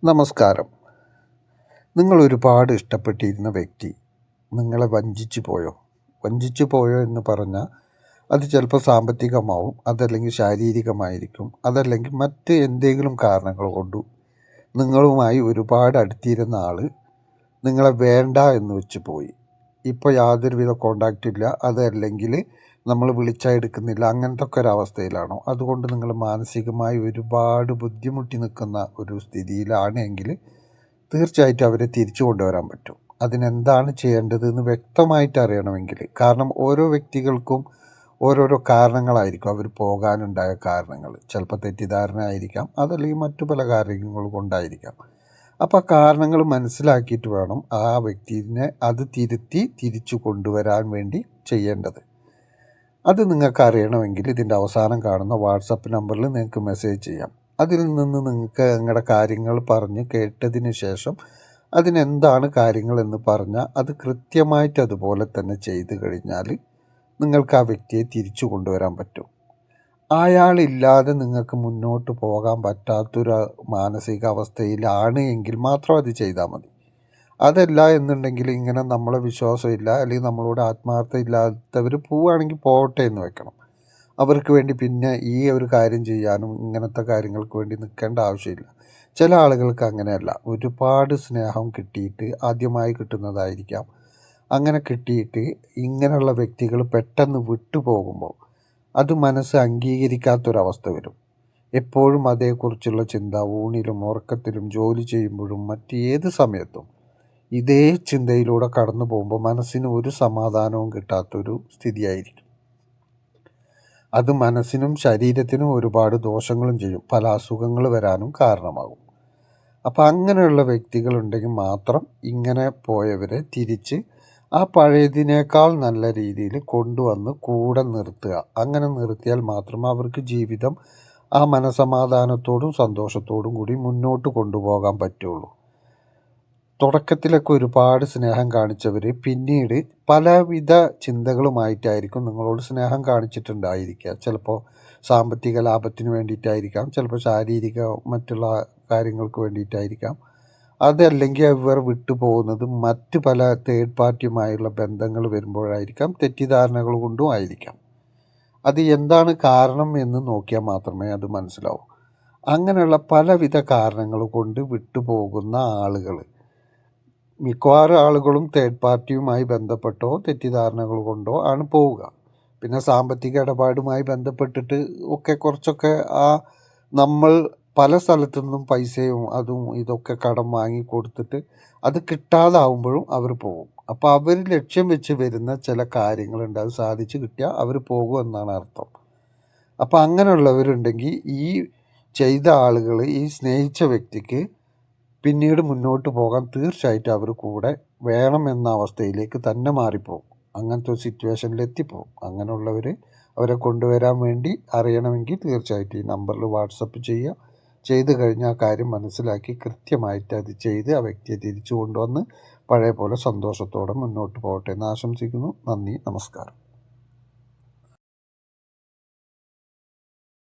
നമസ്കാരം. നിങ്ങൾ ഒരുപാട് ഇഷ്ടപ്പെട്ടിരുന്ന വ്യക്തി നിങ്ങളെ വഞ്ചിച്ചു പോയോ? വഞ്ചിച്ചു പോയോ എന്ന് പറഞ്ഞാൽ അത് ചിലപ്പോൾ സാമ്പത്തികമാവും, അതല്ലെങ്കിൽ ശാരീരികമായിരിക്കും, അതല്ലെങ്കിൽ മറ്റ് എന്തെങ്കിലും കാരണങ്ങൾ കൊണ്ടും നിങ്ങളുമായി ഒരുപാട് അടുത്തിരുന്ന ആൾ നിങ്ങളെ വേണ്ട എന്ന് വെച്ച് പോയി. ഇപ്പോൾ യാതൊരുവിധ കോണ്ടാക്റ്റും ഇല്ല, അതല്ലെങ്കിൽ നമ്മൾ വിളിച്ചാൽ എടുക്കുന്നില്ല, അങ്ങനത്തെ ഒക്കെ ഒരവസ്ഥയിലാണോ? അതുകൊണ്ട് നിങ്ങൾ മാനസികമായി ഒരുപാട് ബുദ്ധിമുട്ടി നിൽക്കുന്ന ഒരു സ്ഥിതിയിലാണ് എങ്കിൽ തീർച്ചയായിട്ടും അവരെ തിരിച്ചു കൊണ്ടുവരാൻ പറ്റും. അതിനെന്താണ് ചെയ്യേണ്ടതെന്ന് വ്യക്തമായിട്ട് അറിയണമെങ്കിൽ, കാരണം ഓരോ വ്യക്തികൾക്കും ഓരോരോ കാരണങ്ങളായിരിക്കും അവർ പോകാനുണ്ടായ കാരണങ്ങൾ. ചിലപ്പോൾ തെറ്റിദ്ധാരണ ആയിരിക്കാം, അതല്ലെങ്കിൽ മറ്റു പല കാര്യങ്ങൾ കൊണ്ടായിരിക്കാം. അപ്പോൾ ആ കാരണങ്ങൾ മനസ്സിലാക്കിയിട്ട് വേണം ആ വ്യക്തിനെ അത് തിരുത്തി തിരിച്ചു കൊണ്ടുവരാൻ വേണ്ടി ചെയ്യേണ്ടത്. അത് നിങ്ങൾക്ക് അറിയണമെങ്കിൽ ഇതിൻ്റെ അവസാനം കാണുന്ന വാട്സപ്പ് നമ്പറിൽ നിങ്ങൾക്ക് മെസ്സേജ് ചെയ്യാം. അതിൽ നിന്ന് നിങ്ങൾക്ക് നിങ്ങളുടെ കാര്യങ്ങൾ പറഞ്ഞ് കേട്ടതിന് ശേഷം അതിനെന്താണ് കാര്യങ്ങളെന്ന് പറഞ്ഞാൽ അത് കൃത്യമായിട്ട് അതുപോലെ തന്നെ ചെയ്തു കഴിഞ്ഞാൽ നിങ്ങൾക്ക് ആ വ്യക്തിയെ തിരിച്ചു കൊണ്ടുവരാൻ പറ്റും. അയാളില്ലാതെ നിങ്ങൾക്ക് മുന്നോട്ട് പോകാൻ പറ്റാത്തൊരു മാനസികാവസ്ഥയിലാണ് എങ്കിൽ മാത്രം അത് ചെയ്താൽ മതി. അതല്ല എന്നുണ്ടെങ്കിൽ ഇങ്ങനെ നമ്മളെ വിശ്വാസമില്ല, അല്ലെങ്കിൽ നമ്മളോട് ആത്മാർത്ഥത ഇല്ലാത്തവർ പോവുകയാണെങ്കിൽ പോകട്ടെ എന്ന് വെക്കണം. അവർക്ക് വേണ്ടി പിന്നെ ഈ ഒരു കാര്യം ചെയ്യാനും ഇങ്ങനത്തെ കാര്യങ്ങൾക്ക് വേണ്ടി നിൽക്കേണ്ട ആവശ്യമില്ല. ചില ആളുകൾക്ക് അങ്ങനെയല്ല, ഒരുപാട് സ്നേഹം കിട്ടിയിട്ട് ആദ്യമായി കിട്ടുന്നതായിരിക്കാം. അങ്ങനെ കിട്ടിയിട്ട് ഇങ്ങനെയുള്ള വ്യക്തികൾ പെട്ടെന്ന് വിട്ടുപോകുമ്പോൾ അത് മനസ്സ് അംഗീകരിക്കാത്തൊരവസ്ഥ വരും. എപ്പോഴും അതേക്കുറിച്ചുള്ള ചിന്ത ഊണിലും ഉറക്കത്തിലും ജോലി ചെയ്യുമ്പോഴും മറ്റേത് സമയത്തും ഇതേ ചിന്തയിലൂടെ കടന്നു പോകുമ്പോൾ മനസ്സിന് ഒരു സമാധാനവും കിട്ടാത്തൊരു സ്ഥിതിയായിരിക്കും. അത് മനസ്സിനും ശരീരത്തിനും ഒരുപാട് ദോഷങ്ങളും ചെയ്യും, പല അസുഖങ്ങൾ വരാനും കാരണമാകും. അപ്പോൾ അങ്ങനെയുള്ള വ്യക്തികളുണ്ടെങ്കിൽ മാത്രം ഇങ്ങനെ പോയവരെ തിരിച്ച് ആ പഴയതിനേക്കാൾ നല്ല രീതിയിൽ കൊണ്ടുവന്ന് കൂടെ നിർത്തുക. അങ്ങനെ നിർത്തിയാൽ മാത്രം അവർക്ക് ജീവിതം ആ മനസമാധാനത്തോടും സന്തോഷത്തോടും കൂടി മുന്നോട്ട് കൊണ്ടുപോകാൻ പറ്റുള്ളൂ. തുടക്കത്തിലൊക്കെ ഒരുപാട് സ്നേഹം കാണിച്ചവർ പിന്നീട് പലവിധ ചിന്തകളുമായിട്ടായിരിക്കും നിങ്ങളോട് സ്നേഹം കാണിച്ചിട്ടുണ്ടായിരിക്കുക. ചിലപ്പോൾ സാമ്പത്തിക ലാഭത്തിന് വേണ്ടിയിട്ടായിരിക്കാം, ചിലപ്പോൾ ശാരീരിക മറ്റുള്ള കാര്യങ്ങൾക്ക് വേണ്ടിയിട്ടായിരിക്കാം, അതല്ലെങ്കിൽ ഇവർ വിട്ടുപോകുന്നത് മറ്റ് പല തേർഡ് പാർട്ടിയുമായുള്ള ബന്ധങ്ങൾ വരുമ്പോഴായിരിക്കാം, തെറ്റിദ്ധാരണകൾ കൊണ്ടും ആയിരിക്കാം. അത് എന്താണ് കാരണം എന്ന് നോക്കിയാൽ മാത്രമേ അത് മനസ്സിലാവൂ. അങ്ങനെയുള്ള പലവിധ കാരണങ്ങൾ കൊണ്ട് വിട്ടുപോകുന്ന ആളുകൾ മിക്കവാറും ആളുകളും തേർഡ് പാർട്ടിയുമായി ബന്ധപ്പെട്ടോ തെറ്റിദ്ധാരണകൾ കൊണ്ടോ ആണ് പോവുക. പിന്നെ സാമ്പത്തിക ഇടപാടുമായി ബന്ധപ്പെട്ടിട്ട് ഒക്കെ കുറച്ചൊക്കെ നമ്മൾ പല സ്ഥലത്തു നിന്നും പൈസയും അതും ഇതൊക്കെ കടം വാങ്ങി കൊടുത്തിട്ട് അത് കിട്ടാതാവുമ്പോഴും അവർ പോകും. അപ്പോൾ അവർ ലക്ഷ്യം വെച്ച് വരുന്ന ചില കാര്യങ്ങളുണ്ട്, അത് സാധിച്ചു കിട്ടിയാൽ അവർ പോകും എന്നാണ് അർത്ഥം. അപ്പോൾ അങ്ങനെയുള്ളവരുണ്ടെങ്കിൽ ഈ ചെയ്ത ആളുകൾ ഈ സ്നേഹിച്ച വ്യക്തിക്ക് പിന്നീട് മുന്നോട്ട് പോകാൻ തീർച്ചയായിട്ടും അവർ കൂടെ വേണമെന്ന അവസ്ഥയിലേക്ക് തന്നെ മാറിപ്പോകും. അങ്ങനത്തെ ഒരു സിറ്റുവേഷനിൽ എത്തിപ്പോകും. അങ്ങനെയുള്ളവർ അവരെ കൊണ്ടുവരാൻ വേണ്ടി അറിയണമെങ്കിൽ തീർച്ചയായിട്ടും ഈ നമ്പറിൽ വാട്സപ്പ് ചെയ്യുക. ചെയ്തു കഴിഞ്ഞാൽ ആ കാര്യം മനസ്സിലാക്കി കൃത്യമായിട്ട് അത് ചെയ്ത് ആ വ്യക്തിയെ തിരിച്ചു കൊണ്ടുവന്ന് പഴയ പോലെ സന്തോഷത്തോടെ മുന്നോട്ട് പോകട്ടെ എന്ന് ആശംസിക്കുന്നു. നന്ദി, നമസ്കാരം.